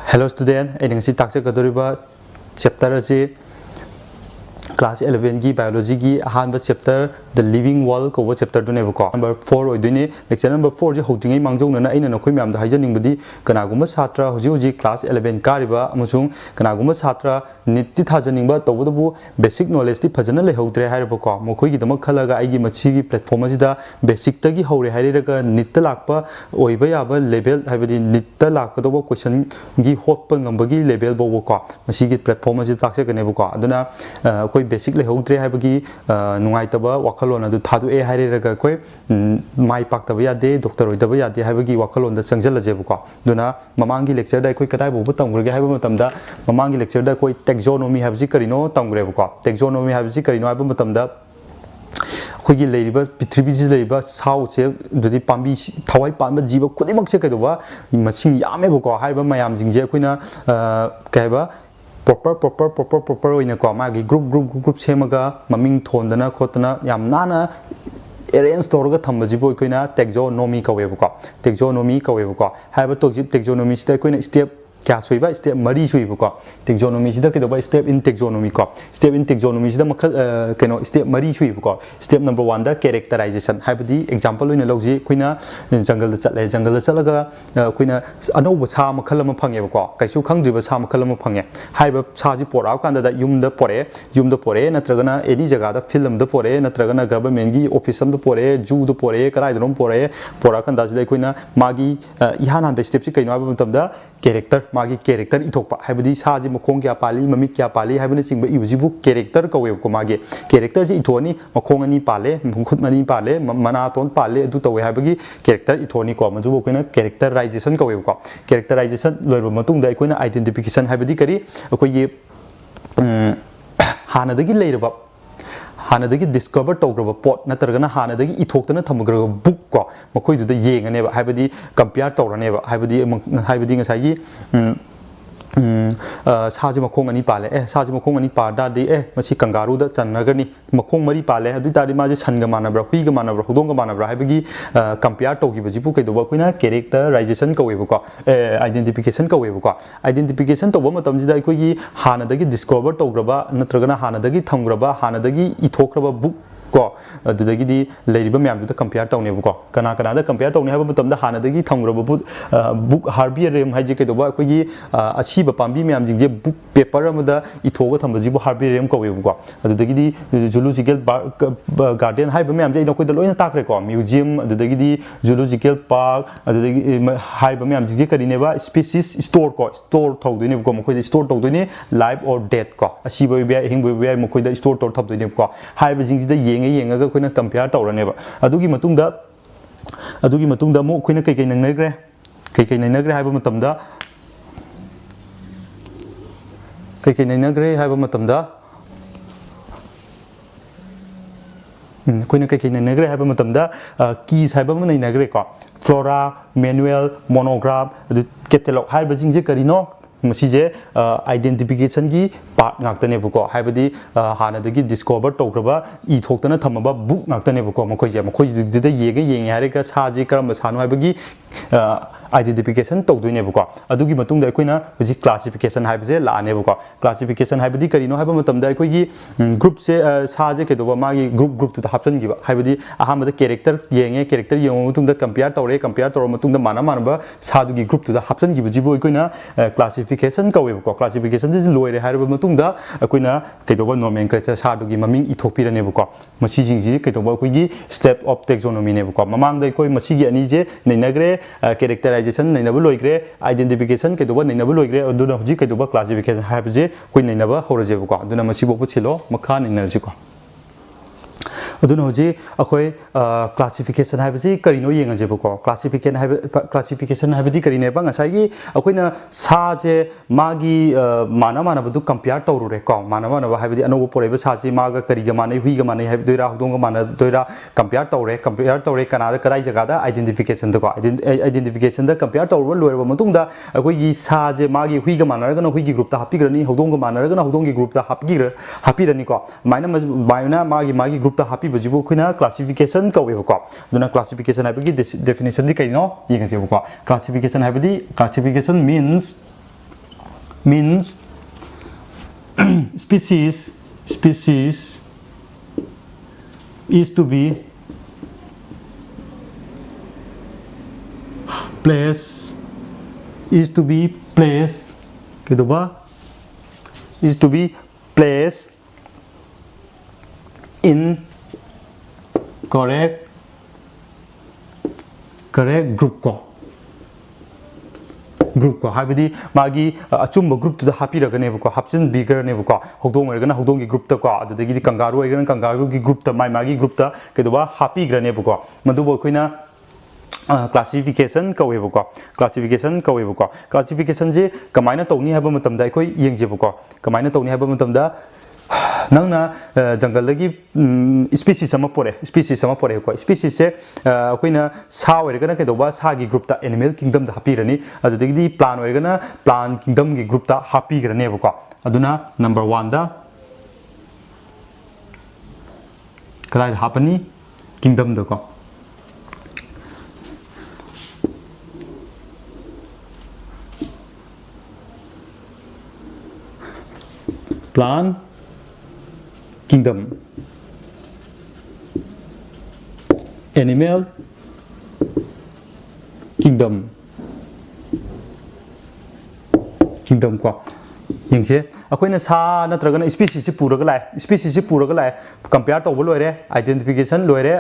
Hello student, I think taxi kadoriba chapter asi class 11 ki biology ki ahanba chapter the living world ko chapter do nebu ko number 4 oidune lecture number 4 je houtingai mangjong na aina nakoi myam da haijaning budi kanaguma chatra hoji hoji class 11 kariba amusung kanaguma chatra NEET ti thajaning ba tawudabu basic knowledge ti phajana lehodre hairba ko mokoi gi damak khalaga aigi machi gi platform asida basic ta gi hore hairega NEET ta lakpa oiba yaba level haibadi NEET ta lakado question gi hotpa ngambagi level bo ko masi gi platform asida takse kanebu ko aduna koi basic lehodre haibagi nungai taba wakhalon adu thadu e hairega koi mai pak taba yade doctor oidaba yade haibagi wakhalon da changjala jebu ko duna mamangi lecture da koi kadai bo tamgrege haiba matamda mamangi lecture da koi taxonomy habji karino tamgrebe ko taxonomy habji karino haiba matamda khoigi leiba prithvi ji leiba sao che dudi pambi thawai panba jiba khudimak che kadoba masing yame bo ko haiba mayam jing je khoina kaiba proper oina ko ma gi group semaga maming thondana khotana yam nana arrange torga thambaji boy koina taxonomy kaweba ko taxonomy kaweba ko haiba to taxonomy sta koina step kya soiba step mari soiba ko taxonomy sida kedoba step in taxonomy ko step in taxonomy sida makhal keno step mari soiba ko step number 1 da characterization haibadi example oina logji koina jungle da chalaga koina anoba cha makhal ama phange ba ko kaisu khangdriba cha makhal ama phange haiba cha ji pora kanda da yumda pore natragana any jaga da film da pore natragana government gi office am da pore zoo da pore karai drom pora kanda sida koina magi ihan han step si kaino aba matamda character magi character ithokpa haibadi saji makhong kya pali mamik kya pali haibani chingba ibujibu character kawe ko magi character ji ithoni makhong ani pale khut mani pale mana ton pale adu tawe haibagi character ithoni ko majubo koina characterization kawe ko characterization loiba matung da koina identification haibadi kari ko ye hanadagi leiraba hanadagi discover tograba pot natargana hanadagi ithoktana thamgraba book ko makoi du da yenganeba haibadi compare tawraneba haibadi ngasai saji makhong ani pale saji makhong ani pa da de masi kangaroo da chanagani makhong mari pale adu tari ma je sanga manabra huiga manabra hudong ga manabra haibagi compare togi baji pu kaidoba koina characterization kaweba ko identification kaweba ko identification toba matam jida koi gi hanadagi discover tograba natragana hanadagi thamgraba hanadagi ithokraba book ko adudagi di leiriba myam du da compare tawne ko kana da compare tawne haba matam da hanadagi thamgraba book herbarium haije ke doba ko gi asiba pambi myam jing je book paper amada ithoga thambaji bu herbarium ko ko adudagi di zoological garden haiba myam je no ko da loina takre ko museum adudagi di zoological park adudagi haiba myam jing je karine ba species store thawdine ko mo ko store tawdine live or dead ko asiba bi hingbo bi mo ko da store thawdine ko haiba jing da yenga koina compare tawraneba adugi matungda mo koina kai nangnagre haiba matamda koina kai nangnagre haiba matamda keys haiba ma nangnagre ko flora manual monograph adu catalog haiba jingje karino masije identification gi part ngaktane buko haibadi hanadagi discover tograba I thoktana thamaba book ngaktane buko makoi de yenge harika saji karam sanu haibagi identification tawdoine buko adugi matung da koina hoji classification haibaje laane buko classification haibadi karino haiba matam da koi gi group se saje ke doba magi group to hapsan gi haibadi ahamada character yengo matung da compare tawre matung da mana ba sadugi group to da hapsan gi bujibo koina classification kawe buko classification ji loire haiba matung da koina ke doba nomenclature sadugi maming ithopira ne buko masi jingji ke doba koi gi step of taxonomy ne buko mamang da koi masi gi ani je nainagre characterization nainaba loigre identification ke doba nainaba loigre aduna hoji ke doba classification haibje koi nainaba horaje ko aduna masi bobu chilo makha nainarji ko aduna hoji akhoi classification haibji karino yengaje ko classification haibdi karine ba ngasai gi akoina sa je magi mana badu compare tawrure ko mana ba haibdi anobo poreba sa je maga kariga manai huiga manai haibdoira hudonga mana doira compare tawre kanada karai jaga da identification da ko identification da compare tawrba loirba matung da akoi gi sa je magi huiga manara gana huigi group ta hapigrani hudonga manara gana hudongi group ta hapirani ko maina magi group ta hapi bajibu kuna classification ka weba ko duna classification haibagi definition di kaino yenga se ko classification haibadi classification means means species is to be placed in correct group ko habidi magi achumba group to the happy ragane ko hapsin bigger ne ko hodong ergana hodong gi group ta ko adudagi di kangaroo ergana kangaroo gi group ta magi group ta kedoba happy grane ko madubo koina classification kawebako classification je kamaina tawni haba matamda akoi yengjebako kamaina tawni haba matamda nangna jungle lagi species sama pore ko species se koina sa oirgana kedoba sa gi group ta animal kingdom da hapirani adudagi di plant oirgana plant kingdom gi group ta happy grane bako aduna number 1 da kalai hapani kingdom da ko plant kingdom, animal kingdom ko yengse akoina sa natragana species si puraga lai compare to loire identification loire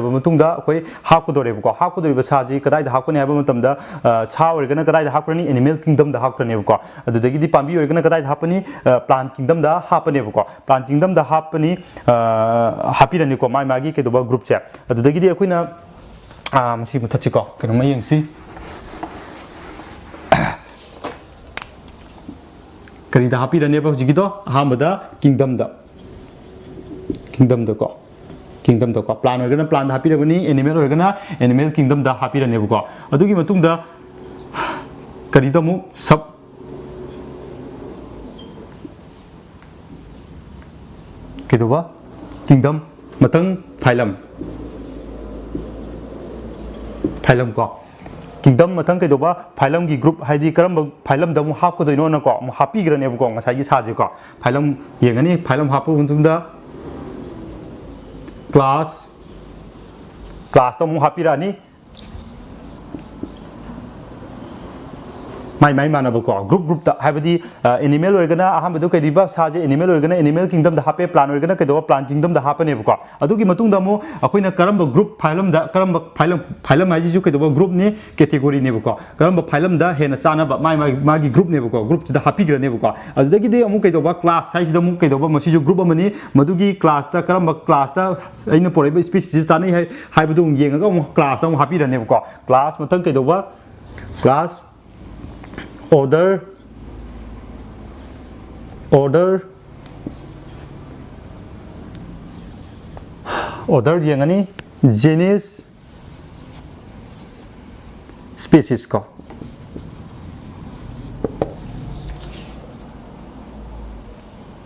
ba matungda akoi hakku dore ko hakku dore ba sa ji kadai da hakku ne ba matamda sa organa kadai da hakku ni animal kingdom da hakku ne ko adudagi di pambi organa kadai da hapani plant kingdom da hapane ko plant kingdom da hapani happy rani ko mai magi ke do ba group che adudagi di akoina masi muthachi ko kanoma yengsi kari da happy rane ba hujigi do ahamada kingdom da ko plan organa plan da happy rabani animal organa animal kingdom da happy rane ko adugi matung da kari da mu sub kedoba kingdom matang phylum ko kingdom matang kedoba phylum gi group haidi karam phylum da mu hap ko doino na ko mu happy grane ko ngasai gi saje ko phylum yengani phylum hapu huntum da class da mu happy rani mai mana ko group da habidi animal organa aham do kediba saje animal organa animal kingdom da hape plant organa kedoba plant kingdom da hapane ko adugi matung da mu akoina karamba group phylum da karamba phylum ai ju kedoba group ni category ne ko karamba phylum da hena chana ba magi group ne ko group da happy gra ne ko adudagi de amu kedoba class size da mu kedoba masi ju group amani madugi class da karamba class da aina poreba species chana hai budu yenga ga class da mu happy ra ne ko class matang kedoba class order yengani genus species ko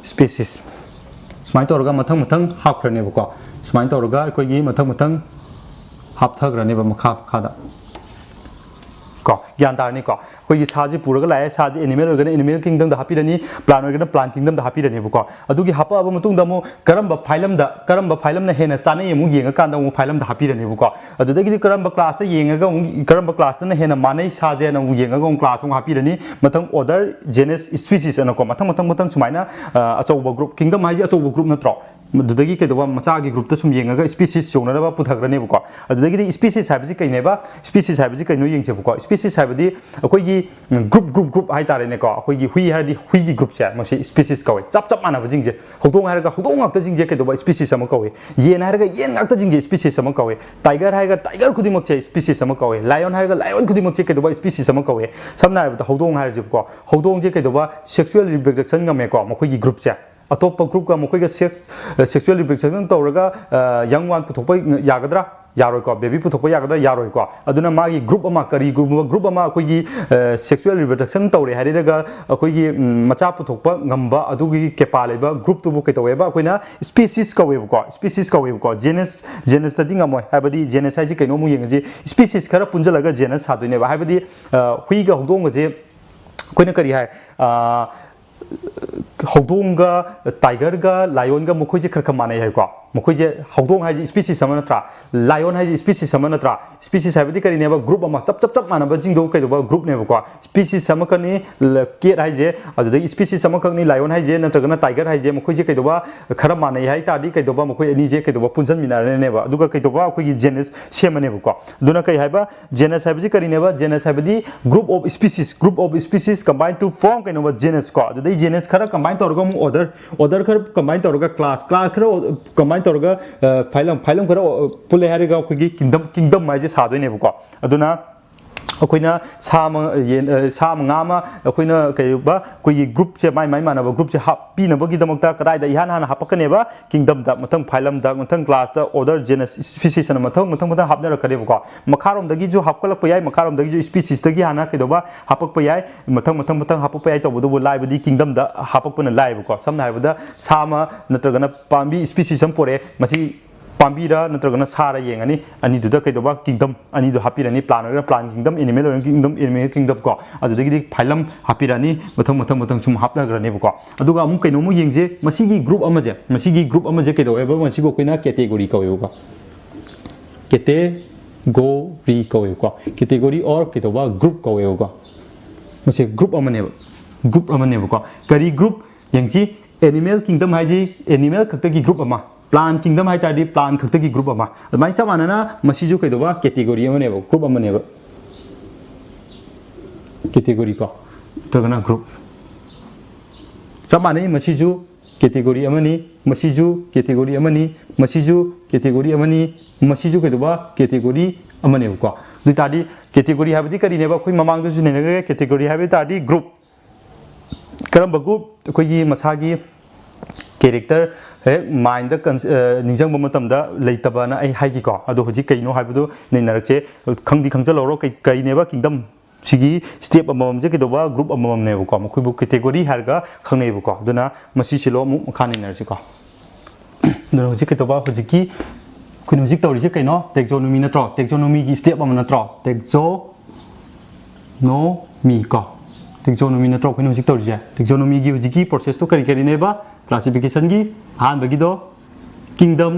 species smai torga mathang hapkrane ko smai torga koi gi mathang hapthagrane ba makha khada ko gyan tarni ko koi saji puraga lai saji animal organa animal kingdom da happy rani plant organa plant kingdom da happy rani ko adugi hapa aba matung da mo karamba phylum na hena chana yemu yenga kan da mo phylum da happy rani ko adudagi karamba class da yenga ga karamba class da na hena manai saje na mo yenga ga class mo happy rani mathang order genus species ana ko mathang sumaina achouba group kingdom haji achouba group na tro dudagi ke doba macha gi group ta sum yenga ga species chona ba puthagrane ko adudagi di species habji kai ne ba species habji kai no yengse ko species habdi akoi gi group hai tare ne ko akoi gi hui har di hui gi group sa masi species kawai chap mana ba jingje hodong har ga hodong ngak ta jingje ke doba species sama kawai yen har ga yen ngak ta jingje species sama kawai tiger har ga tiger khudi mak che species sama kawai lion har ga lion khudi mak che ke doba species sama kawai samna ba hodong har ji ko hodong je ke doba sexual reproduction ga me ko makoi gi group sa atop group ka makoi ga sexual reproduction tawraga young one puthokpa yagadra yaroi ko baby puthokpa yagadra yaroi ko aduna magi group ama kari group ama akoi gi sexual reproduction tawre hariraga akoi gi macha puthokpa ngamba adugi kepa leba group tu bu ke taweba akoina species ka web ko genus ta dinga moi habadi genus ai ji kaino mu yenga ji species khara punjalaga genus ha doine ba habadi hui ga hodong je ꯑꯩꯈꯣꯏꯅ ꯀꯔꯤ ꯍꯥꯏ ꯍꯧꯗꯣꯡꯒ ꯇꯥꯏꯒꯔꯒ ꯂꯥꯏꯑꯣꯟꯒ ꯃꯈꯣꯏꯁꯦ ꯈꯔ ꯈꯔ ꯃꯥꯟꯅꯩ ꯍꯥꯏꯀꯣ ꯃꯈꯣꯏꯁꯦ ꯍꯧꯗꯣꯡ ꯍꯥꯏꯁꯤ ꯁ꯭ꯄꯤꯁꯤꯁ ꯑꯃ ꯅꯠꯇ꯭ꯔꯥ ꯂꯥꯏꯑꯣꯟ ꯍꯥꯏꯁꯤ ꯁ꯭ꯄꯤꯁꯤꯁ ꯑꯃ ꯅꯠꯇ꯭ꯔꯥ ꯁ꯭ꯄꯤꯁꯤꯁ ꯍꯥꯏꯕꯗꯤ ꯀꯔꯤꯅꯦꯕ ꯒ꯭ꯔꯨꯞ ꯑꯃ ꯆꯞ ꯃꯥꯟꯅꯕꯁꯤꯡꯗꯣ ꯀꯩꯗꯧꯕ ꯒ꯭ꯔꯨꯞꯅꯦꯕꯀꯣ ꯁ꯭ꯄꯤꯁꯤꯁ ꯑꯃꯈꯛꯅꯤ ꯀꯦꯠ ꯍꯥꯏꯁꯦ ꯑꯗꯨꯗꯒꯤ ꯁ꯭ꯄꯤꯁꯤꯁ ꯑꯃꯈꯛꯅꯤ ꯂꯥꯏꯑꯣꯟ ꯍꯥꯏꯁꯦ ꯅꯠꯇ꯭ꯔꯒꯅ ꯇꯥꯏꯒꯔ ꯍꯥꯏꯁꯦ ꯃꯈꯣꯏꯁꯦ ꯀꯩꯗꯧꯕ ꯈꯔ ꯃꯥꯟꯅꯩ ꯍꯥꯏ ꯇꯥꯔꯗꯤ ꯀꯩꯗꯧꯕ ꯃꯈꯣꯏ ꯑꯅꯤꯁꯦ ꯀꯩꯗꯧꯕ ꯄꯨꯟꯁꯤꯟꯃꯤꯟꯅꯔꯅꯦꯕ ꯑꯗꯨꯒ ꯀꯩꯗꯧꯕ ꯑꯩꯈꯣꯏꯒꯤ ꯖꯦꯅꯁ ꯁꯦꯝꯃꯅꯦꯕꯀꯣ ꯑꯗꯨꯅ ꯀꯩ ꯍꯥꯏꯕ ꯖꯦꯅꯁ ꯍꯥꯏꯕꯁꯤ ꯀꯔꯤꯅꯦꯕ ꯖꯦꯅꯁ ꯍꯥꯏꯕꯗꯤ group of species combine to form ꯀꯩꯅꯣꯕ ꯖꯦꯅꯁ ꯀꯣ ꯑꯗꯨꯗꯩ ꯖꯦꯅꯁ ꯈꯔ ꯀꯝꯕꯥꯏꯟ ꯇꯧꯔꯒ ꯑꯃꯨꯛ ꯑꯣꯔꯗꯔ खर कंबाइन तौरगा क्लास खर कंबाइन तौरगा फाइलम खर पुले हारिगा अखोगी किंगडम माइजे सादोइनेबको अदुना अखोइना सा मंगा अखोइना कइबा कोई ग्रुप से माइ मानब ग्रुप से हापीनबगीदमक्ता कदाइदा इहान हान हापकनेबा किंगडम दा मथंग फाइलम दा मथंग क्लास दा ऑर्डर जेनस स्पीसीज अन मथंग हापनरकनेबको मखारोमदगी जो हापकलप याय मखारोमदगी जो स्पीसीज दगी हाना कइदोबा हापक याय मथंग हापक याय तबदुबो लाइबदी किंगडम दा हापकपन लाइबको समना हाइबदा सामा नत्रगना पांबी स्पीसीज हम पोरे मसी पांबीरा नत्रगना सारा येंगनी अनिदुदा कइदोबा किंगडम अनिदु हापिरानी प्लान किंगडम एनिमल किंगडम को अदुदगी फाइलम हापिरानी मथंग सुम हापनग्रनेबको अदुगा अमु कइनोमु येंगजे मसीगी ग्रुप अमजे कइदोबा मसीबो कोइना कैटेगरी कवेबको कैटेगरी और कइदोबा ग्रुप कवेबको मसे ग्रुप अमनेबको करी ग्रुप येंगसी एनिमल किंगडम हाइजी एनिमल खक्तगी ग्रुप अमा प्लान किंगडम है तादी प्लान खक्तगी ग्रुप अमा अदमाइ चप मानना मसीजु कइदोबा कैटेगरी अमनेबो ग्रुप अमनेबो कैटेगरी को तगना ग्रुप चप मानै मसीजु कैटेगरी अमनी मसीजु कैटेगरी अमनी मसीजु कैटेगरी अमनी मसीजु कइदोबा कैटेगरी अमनेबो को दु तादी कैटेगरी हाबदी करिनेबा खoi ममांगदसु नेनगरे कैटेगरी हाबदी तादी ग्रुप करम ग्रुप खoi मसागी कैरेक्टर है माइंड निजंग मतमदा लेतबना आई हाइगिको अदो हुजि कइनो हाइबदो नेनरचे खंगदी खंगजलरो कइनेबा किंगडम सिगी स्टेप अममजे कइदोबा ग्रुप अममनेबको मखुबु कैटेगरी हारगा खंगनेबको दुना मसिसिलो मु मखानेनरसिको दुना हुजि कइदोबा हुजिकी कुन हुजि तौरिसे कइनो टेक्सोनोमी नत्रो टेक्सोनोमी की स्टेप अम नत्रो टेक्सोनोमी को टेक्सोनोमी नत्रो कुन हुजि तौरिसे टेक्सोनोमी की हुजिकी प्रोसेस तो करिनेबा क्लासिफिकेशन की हान बगिदो किंगडम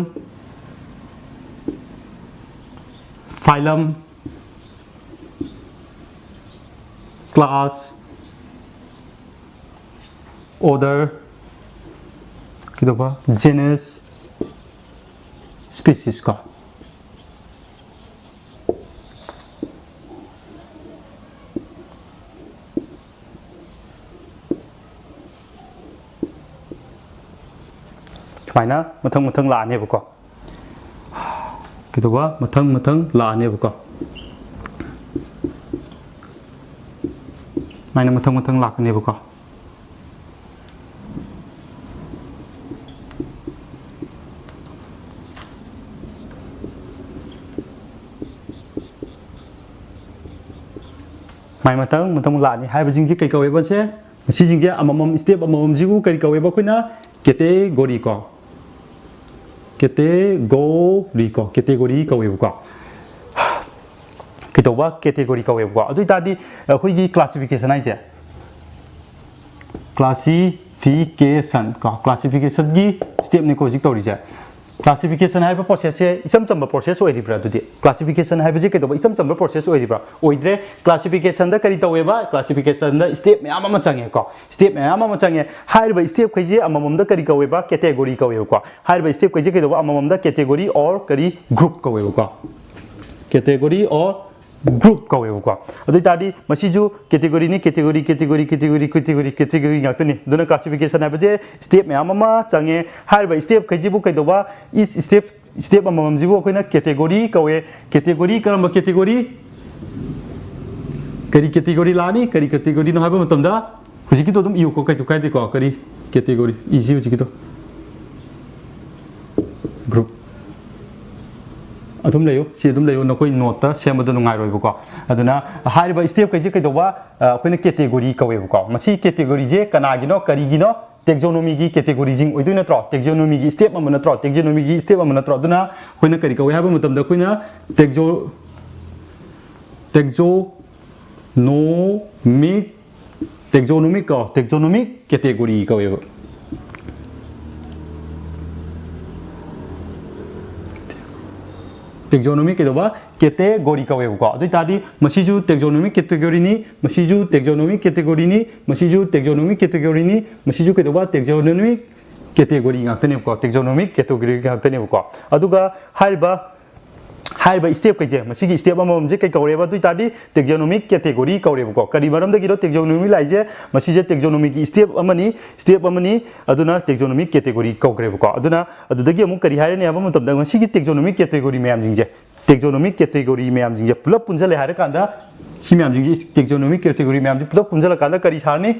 फाइलम क्लास ऑर्डर किदोबा जेनस स्पीसीज का माइना मथंग लानेबको किदोबा मथंग लानेबको माइना मथंग लाकनेबको माइ मथंग लानी हाइबजिंगजे कई कवेबसे मसिजिंगजे अममम स्टेप अममम जिगु कई कवेबा कोइना कैटेगरी कवेबको कितोबा कैटेगरी कवेबको अदुइ तादी अखोइगी क्लासिफिकेशन हाइजे क्लासिफिकेशन की स्टेप ने को जिक तौरिजे क्लासिफिकेशन है प्रोसेस से इसम चंब प्रोसेस होइरिब्रा दुदि क्लासिफिकेशन है बजे केदोबा इसम चंब प्रोसेस होइरिब्रा ओइद्रे क्लासिफिकेशन दा करि तवेबा क्लासिफिकेशन दा स्टेप मयाम अमा चंगे को स्टेप मयाम अमा चंगे हाइरबा स्टेप खैजे अममम दा करि कवेबा कैटेगरी कवेबा को हाइरबा स्टेप खैजे केदोबा अममम दा कैटेगरी और करि ग्रुप कवेबा को कैटेगरी और ग्रुप कवेबको अदुइ तादी मसिजु कैटेगरी गातनी दुना क्लासिफिकेशन हाबजे स्टेप मयाम अमा चंगे हाइरबा स्टेप खैजिबु कैदोबा इस स्टेप अममम जिबु अखोइना कैटेगरी कवे कैटेगरी करम कैटेगरी करी कैटेगरी लानी करी कैटेगरी नो हाबा मतमदा हुजिकी तो दम इउ को काइतु काइदे को करी कैटेगरी इजी हुजिकी तो ग्रुप अदुम लेयो नकोई नोट सेमद नुंगाइरोइबको अदुना हारिबा स्टेप कैजे कैदोबा अखोइना कैटेगरी कवेबको मसी कैटेगरी जे कनागिनो करिगिनो टेक्सोनोमी की कैटेगरी जिंग ओइदुइ नत्रो टेक्सोनोमी की स्टेप अम नत्रो टेक्सोनोमी की स्टेप अम नत्रो अदुना अखोइना करि कवे हाबा मतमदा अखोइना taxonomic taxonomic ko taxonomic category ko eba taxonomic ke doba category ko eba ko adui tadi masiju taxonomic category ni masiju taxonomic category ni masiju taxonomic category ni masiju ke doba taxonomic category ngakte ne ko taxonomic category ngakte ne ko aduga haiba step kai je masigi step amam je kai kaureba dui tadi taxonomic category kaureba ko kari maram da giro taxonomy lai je masije taxonomic step amani aduna taxonomic category kaureba ko aduna adudagi amu kari haire ne abam tam da masigi taxonomic category mayam jingje taxonomic category mayam jingje pulap punjale hare kanda si mayam jingje taxonomic category mayam ji pulap punjala kanda kari sani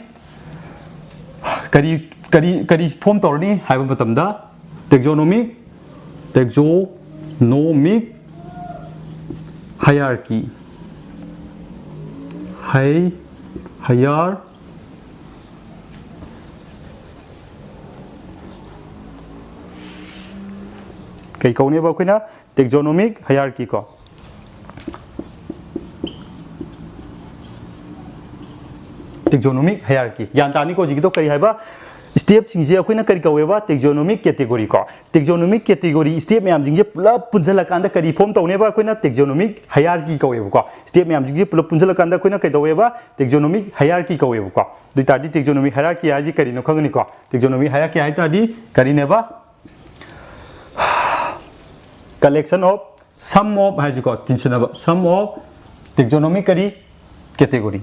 kari form torni haiba matam da taxonomic hierarchy kai kaune ba koina taxonomic hierarchy ko taxonomic hierarchy yan tani ko jigi to kari haiba step sing je akoina kari kaweba taxonomic category ko taxonomic category step mayam jing je pulap punjala kanda kari form tawne ba akoina taxonomic hierarchy kaweba ko step mayam jing je pulap punjala kanda akoina kai daweba taxonomic hierarchy kaweba ko dui tadi taxonomic hierarchy aji kari no khangni ko taxonomic hierarchy ai tadi kari ne ba collection of sum of haji ko tinchana ba sum of taxonomic kari category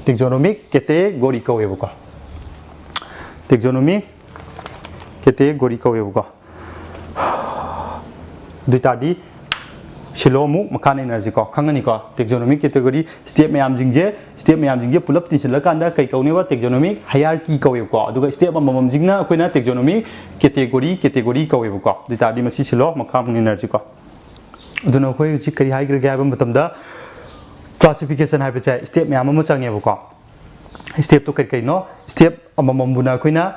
taxonomic category ko ebo ko taxonomic category ko ebo ko duitadi silomu makan energy ko khangani ko taxonomic category step mayam jingje pulap tinchila kanda kai kaune ba taxonomic hierarchy ko ebo ko aduga step amam jingna akoina taxonomic category ko ebo ko duitadi masi silo makan energy ko aduna khoi ji kari hai gra ga ba matamda classification hai ba step mayam am change ebo ko step to kai no step amam buna akoina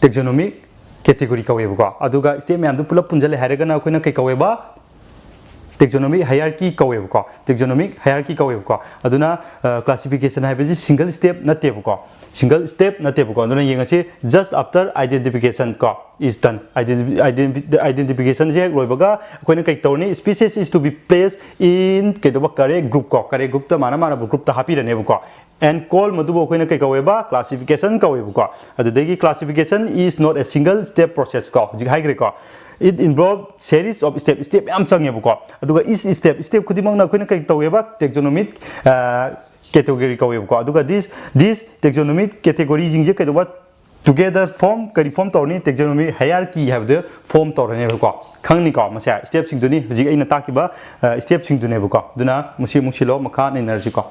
taxonomic category ko ebo ko aduga step mayam du pulap punjale hairaga na akoina kai kaweba taxonomic hierarchy kaweba ko taxonomic hierarchy kaweba ko aduna classification hai ba single step nate ko aduna yengache just after identification ko is done identification je loibaga akoina kai tawni species is to be placed in kedoba correct group ta mana group ta hapi rane ko and call madubo akoina kai kaweba classification kaweba ko adudagi classification is not a single step process ko ji hai gre ko it involves series of step am change ko aduga is step khudimang na akoina kai taweba taxonomic category ko aduga this taxonomic category jingje kadoba together form tawni taxonomic hierarchy have the form tawrane ko khangni ko masa step sing duni hujik aina takiba step sing dune ko duna musi musilo makha energy ko